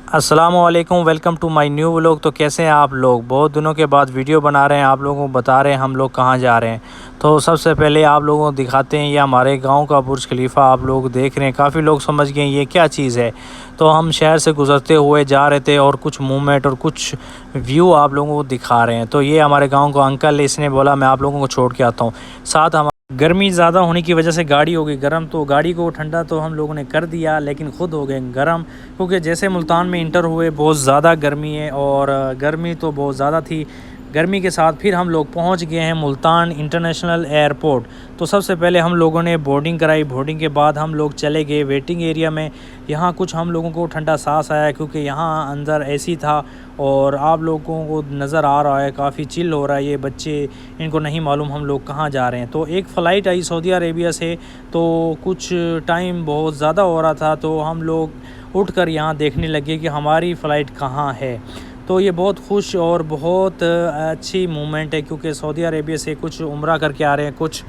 अस्सलामुअलैकुम, welcome to my new vlog. तो कैसे हैं आप लोग? बहुत दिनों के बाद वीडियो बना रहे हैं, आप लोगों को बता रहे हैं हम लोग कहाँ जा रहे हैं। तो सबसे पहले आप लोगों को दिखाते हैं, ये हमारे गांव का बुर्ज खलीफा आप लोग देख रहे हैं। काफ़ी लोग समझ गए ये क्या चीज़ है। तो हम शहर से गुज़रते हुए जा रहे थे और कुछ मूवमेंट और कुछ व्यू आप लोगों को दिखा रहे हैं। तो ये हमारे गाँव का अंकल, इसने बोला मैं आप लोगों को छोड़ के आता हूँ। साथ हम गर्मी ज़्यादा होने की वजह से गाड़ी हो गई गर्म, तो गाड़ी को ठंडा तो हम लोगों ने कर दिया, लेकिन ख़ुद हो गए गर्म, क्योंकि जैसे मुल्तान में इंटर हुए बहुत ज़्यादा गर्मी है और गर्मी तो बहुत ज़्यादा थी। गर्मी के साथ फिर हम लोग पहुंच गए हैं मुल्तान इंटरनेशनल एयरपोर्ट। तो सबसे पहले हम लोगों ने बोर्डिंग कराई। बोर्डिंग के बाद हम लोग चले गए वेटिंग एरिया में। यहाँ कुछ हम लोगों को ठंडा सांस आया, क्योंकि यहाँ अंदर एसी था और आप लोगों को नज़र आ रहा है काफ़ी चिल हो रहा है। ये बच्चे, इनको नहीं मालूम हम लोग कहाँ जा रहे हैं। तो एक फ़्लाइट आई सऊदी अरेबिया से, तो कुछ टाइम बहुत ज़्यादा हो रहा था, तो हम लोग उठकर यहाँ देखने लगे कि हमारी फ़्लाइट कहाँ है। तो ये बहुत खुश और बहुत अच्छी मूवमेंट है, क्योंकि सऊदी अरेबिया से कुछ उम्रा करके आ रहे हैं, कुछ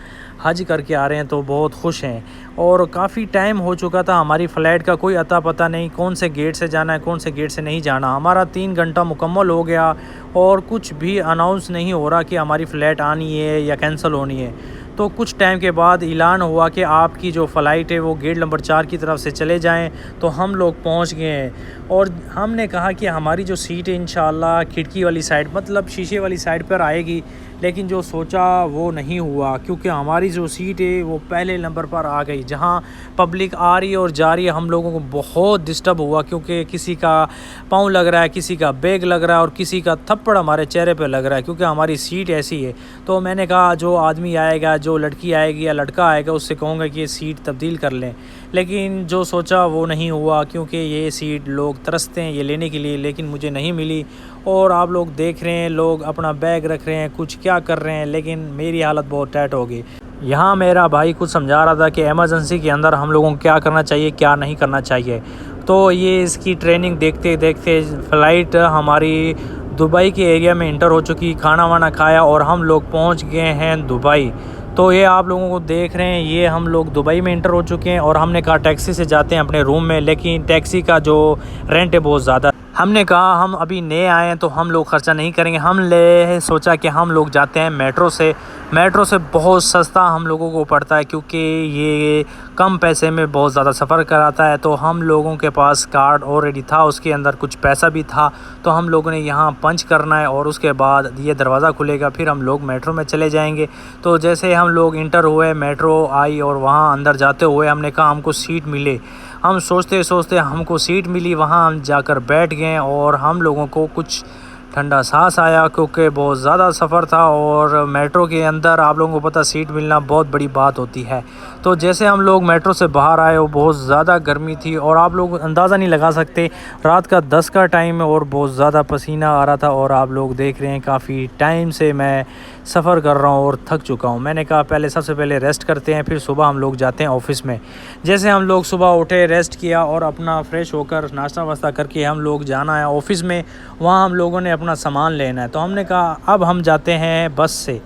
हज करके आ रहे हैं, तो बहुत खुश हैं। और काफ़ी टाइम हो चुका था, हमारी फ़्लाइट का कोई अता पता नहीं, कौन से गेट से जाना है कौन से गेट से नहीं जाना। हमारा 3 घंटा मुकम्मल हो गया और कुछ भी अनाउंस नहीं हो रहा कि हमारी फ़्लाइट आनी है या कैंसिल होनी है। तो कुछ टाइम के बाद ऐलान हुआ कि आपकी जो फ़्लाइट है वो गेट नंबर 4 की तरफ से चले जाएं। तो हम लोग पहुंच गए हैं और हमने कहा कि हमारी जो सीट है इंशाल्लाह खिड़की वाली साइड, मतलब शीशे वाली साइड पर आएगी, लेकिन जो सोचा वो नहीं हुआ, क्योंकि हमारी जो सीट है वो पहले नंबर पर आ गई, जहां पब्लिक आ रही है और जा रही है। हम लोगों को बहुत डिस्टर्ब हुआ, क्योंकि किसी का पाँव लग रहा है, किसी का बैग लग रहा है और किसी का थप्पड़ हमारे चेहरे पे लग रहा है, क्योंकि हमारी सीट ऐसी है। तो मैंने कहा जो आदमी आएगा, जो लड़की आएगी या लड़का आएगा, उससे कहूँगा कि ये सीट तब्दील कर लें, लेकिन जो सोचा वो नहीं हुआ, क्योंकि ये सीट लोग तरसते हैं ये लेने के लिए, लेकिन मुझे नहीं मिली। और आप लोग देख रहे हैं लोग अपना बैग रख रहे हैं, कुछ क्या कर रहे हैं, लेकिन मेरी हालत बहुत टाइट हो गई। यहाँ मेरा भाई कुछ समझा रहा था कि एमरजेंसी के अंदर हम लोगों को क्या करना चाहिए क्या नहीं करना चाहिए। तो ये इसकी ट्रेनिंग देखते देखते फ़्लाइट हमारी दुबई के एरिया में इंटर हो चुकी, खाना वाना खाया और हम लोग पहुँच गए हैं दुबई। तो ये आप लोगों को देख रहे हैं, ये हम लोग दुबई में इंटर हो चुके हैं और हमने कहा टैक्सी से जाते हैं अपने रूम में, लेकिन टैक्सी का जो रेंट है बहुत ज़्यादा। हमने कहा हम अभी नए आए हैं तो हम लोग ख़र्चा नहीं करेंगे, सोचा कि हम लोग जाते हैं मेट्रो से। मेट्रो से बहुत सस्ता हम लोगों को पड़ता है, क्योंकि ये कम पैसे में बहुत ज़्यादा सफ़र कराता है। तो हम लोगों के पास कार्ड ऑलरेडी था, उसके अंदर कुछ पैसा भी था, तो हम लोगों ने यहाँ पंच करना है और उसके बाद ये दरवाज़ा खुलेगा, फिर हम लोग मेट्रो में चले जाएंगे। तो जैसे हम लोग इंटर हुए, मेट्रो आई और वहाँ अंदर जाते हुए हमने कहा हमको सीट मिले। हम सोचते सोचते हमको सीट मिली, वहाँ हम जाकर बैठ गए और हम लोगों को कुछ ठंडा सांस आया, क्योंकि बहुत ज़्यादा सफ़र था और मेट्रो के अंदर आप लोगों को पता सीट मिलना बहुत बड़ी बात होती है। तो जैसे हम लोग मेट्रो से बाहर आए वो बहुत ज़्यादा गर्मी थी और आप लोग अंदाज़ा नहीं लगा सकते, रात का 10 का टाइम है और बहुत ज़्यादा पसीना आ रहा था। और आप लोग देख रहे हैं काफ़ी टाइम से मैं सफ़र कर रहा हूँ और थक चुका हूँ। मैंने कहा पहले सबसे पहले रेस्ट करते हैं, फिर सुबह हम लोग जाते हैं ऑफ़िस में। जैसे हम लोग सुबह उठे, रेस्ट किया और अपना फ़्रेश होकर नाश्ता वास्ता करके हम लोग जाना है ऑफ़िस में। वहाँ हम लोगों ने अपना सामान लेना है, तो हमने कहा अब हम जाते हैं बस से।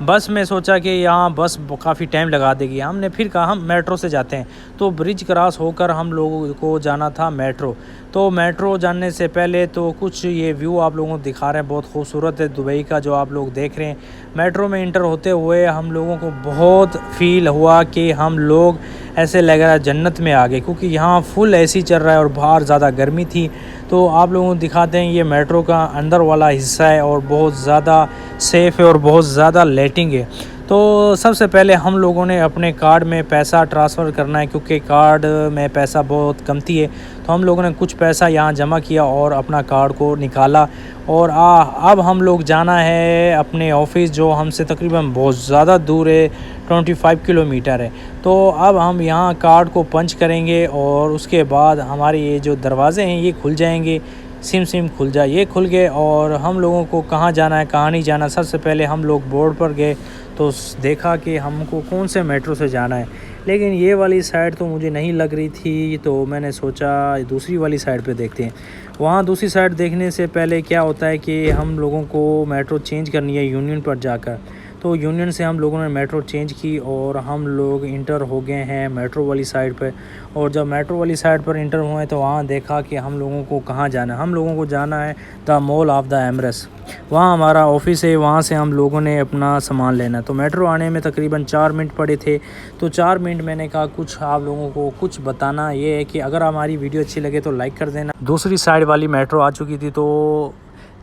बस में सोचा कि यहाँ बस काफ़ी टाइम लगा देगी, हमने फिर कहा हम मेट्रो से जाते हैं। तो ब्रिज क्रॉस होकर हम लोगों को जाना था मेट्रो। तो मेट्रो जाने से पहले तो कुछ ये व्यू आप लोगों को दिखा रहे हैं, बहुत खूबसूरत है दुबई का जो आप लोग देख रहे हैं। मेट्रो में इंटर होते हुए हम लोगों को बहुत फ़ील हुआ कि हम लोग ऐसे लग रहा है जन्नत में आ गए, क्योंकि यहाँ फुल एसी चल रहा है और बाहर ज़्यादा गर्मी थी। तो आप लोगों को दिखाते हैं, ये मेट्रो का अंदर वाला हिस्सा है और बहुत ज़्यादा सेफ़ है और बहुत ज़्यादा लाइटिंग है। तो सबसे पहले हम लोगों ने अपने कार्ड में पैसा ट्रांसफ़र करना है, क्योंकि कार्ड में पैसा बहुत कमती है। तो हम लोगों ने कुछ पैसा यहाँ जमा किया और अपना कार्ड को निकाला। और अब हम लोग जाना है अपने ऑफ़िस, जो हमसे तकरीबन बहुत ज़्यादा दूर है, 25 किलोमीटर है। तो अब हम यहाँ कार्ड को पंच करेंगे और उसके बाद हमारे ये जो दरवाज़े हैं ये खुल जाएंगे, सिम खुल जाए, ये खुल गए। और हम लोगों को कहाँ जाना है कहाँ नहीं जाना, सबसे पहले हम लोग बोर्ड पर गए तो देखा कि हमको कौन से मेट्रो से जाना है, लेकिन ये वाली साइड तो मुझे नहीं लग रही थी। तो मैंने सोचा दूसरी वाली साइड पे देखते हैं। वहाँ दूसरी साइड देखने से पहले क्या होता है कि हम लोगों को मेट्रो चेंज करनी है यूनियन पर जाकर। तो यूनियन से हम लोगों ने मेट्रो चेंज की और हम लोग इंटर हो गए हैं मेट्रो वाली साइड पे। और जब मेट्रो वाली साइड पर इंटर हुए तो वहाँ देखा कि हम लोगों को कहाँ जाना है। हम लोगों को जाना है द मॉल ऑफ द एमरेस, वहाँ हमारा ऑफिस है, वहाँ से हम लोगों ने अपना सामान लेना है। तो मेट्रो आने में तकरीबन 4 मिनट पड़े थे। तो 4 मिनट मैंने कहा कुछ आप लोगों को कुछ बताना ये है कि अगर हमारी वीडियो अच्छी लगे तो लाइक कर देना। दूसरी साइड वाली मेट्रो आ चुकी थी, तो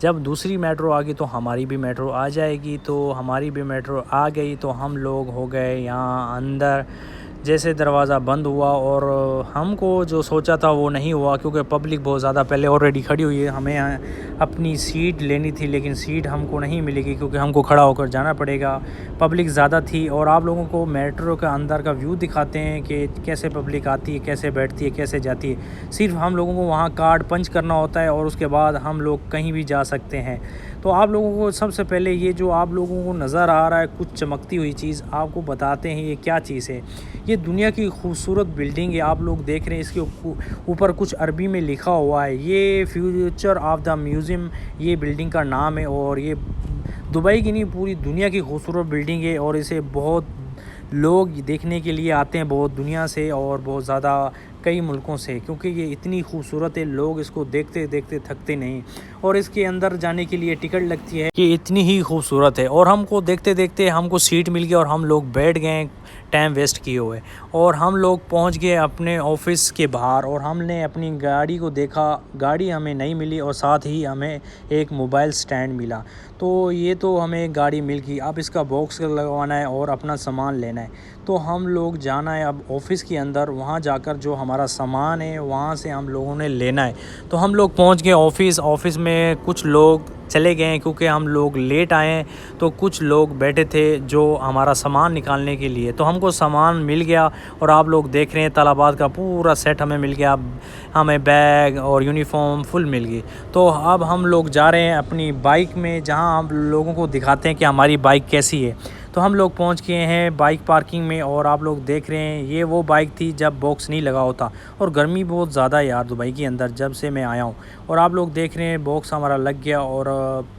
जब दूसरी मेट्रो आ गई तो हमारी भी मेट्रो आ जाएगी। तो हमारी भी मेट्रो आ गई तो हम लोग हो गए यहाँ अंदर। जैसे दरवाज़ा बंद हुआ और हमको जो सोचा था वो नहीं हुआ, क्योंकि पब्लिक बहुत ज़्यादा पहले ऑलरेडी खड़ी हुई है। हमें अपनी सीट लेनी थी लेकिन सीट हमको नहीं मिलेगी क्योंकि हमको खड़ा होकर जाना पड़ेगा, पब्लिक ज़्यादा थी। और आप लोगों को मेट्रो के अंदर का व्यू दिखाते हैं कि कैसे पब्लिक आती है, कैसे बैठती है, कैसे जाती है। सिर्फ हम लोगों को वहाँ कार्ड पंच करना होता है और उसके बाद हम लोग कहीं भी जा सकते हैं। तो आप लोगों को सबसे पहले ये जो आप लोगों को नज़र आ रहा है कुछ चमकती हुई चीज़, आपको बताते हैं ये क्या चीज़ है। ये दुनिया की खूबसूरत बिल्डिंग है, आप लोग देख रहे हैं, इसके ऊपर कुछ अरबी में लिखा हुआ है, ये फ्यूचर ऑफ द म्यूज़ियम ये बिल्डिंग का नाम है। और ये दुबई की नहीं पूरी दुनिया की खूबसूरत बिल्डिंग है और इसे बहुत लोग देखने के लिए आते हैं, बहुत दुनिया से और बहुत ज़्यादा कई मुल्कों से, क्योंकि ये इतनी खूबसूरत है, लोग इसको देखते देखते थकते नहीं। और इसके अंदर जाने के लिए टिकट लगती है, ये इतनी ही खूबसूरत है। और हमको देखते देखते हमको सीट मिल गई और हम लोग बैठ गए टाइम वेस्ट किए हुए। और हम लोग पहुंच गए अपने ऑफिस के बाहर और हमने अपनी गाड़ी को देखा, गाड़ी हमें नहीं मिली और साथ ही हमें एक मोबाइल स्टैंड मिला। तो ये तो हमें गाड़ी मिल गई, अब इसका बॉक्स लगवाना है और अपना सामान लेना है। तो हम लोग जाना है अब ऑफ़िस के अंदर, वहाँ जाकर जो हमारा सामान है वहाँ से हम लोगों ने लेना है। तो हम लोग पहुँच गए ऑफ़िस में कुछ लोग चले गए हैं क्योंकि हम लोग लेट आए हैं। तो कुछ लोग बैठे थे जो हमारा सामान निकालने के लिए, तो हमको सामान मिल गया। और आप लोग देख रहे हैं तलाबात का पूरा सेट हमें मिल गया, हमें बैग और यूनिफॉर्म फुल मिल गई। तो अब हम लोग जा रहे हैं अपनी बाइक में, जहां हम लोगों को दिखाते हैं कि हमारी बाइक कैसी है। तो हम लोग पहुंच गए हैं बाइक पार्किंग में और आप लोग देख रहे हैं ये वो बाइक थी जब बॉक्स नहीं लगा होता। और गर्मी बहुत ज़्यादा है यार दुबई के अंदर जब से मैं आया हूँ। और आप लोग देख रहे हैं बॉक्स हमारा लग गया और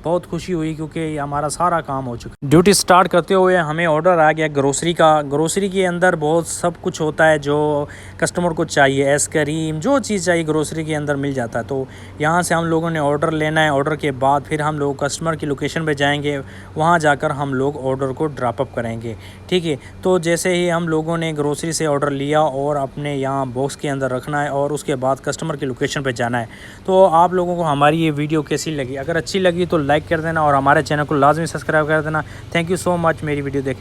बहुत खुशी हुई क्योंकि हमारा सारा काम हो चुका। ड्यूटी स्टार्ट करते हुए हमें ऑर्डर आ गया ग्रोसरी का। ग्रोसरी के अंदर बहुत सब कुछ होता है जो कस्टमर को चाहिए, आइसक्रीम जो चीज़ चाहिए ग्रोसरी के अंदर मिल जाता है। तो यहाँ से हम लोगों ने ऑर्डर लेना है, ऑर्डर के बाद फिर हम लोग कस्टमर की लोकेशन पे जाएंगे, वहाँ जाकर हम लोग ऑर्डर को ड्रॉप अप करेंगे, ठीक है। तो जैसे ही हम लोगों ने ग्रोसरी से ऑर्डर लिया और अपने यहाँ बॉक्स के अंदर रखना है और उसके बाद कस्टमर की लोकेशन पे जाना है। तो आप लोगों को हमारी ये वीडियो कैसी लगी? अगर अच्छी लगी तो लाइक कर देना और हमारे चैनल को लाजमी सब्सक्राइब कर देना। थैंक यू सो मच मेरी वीडियो देख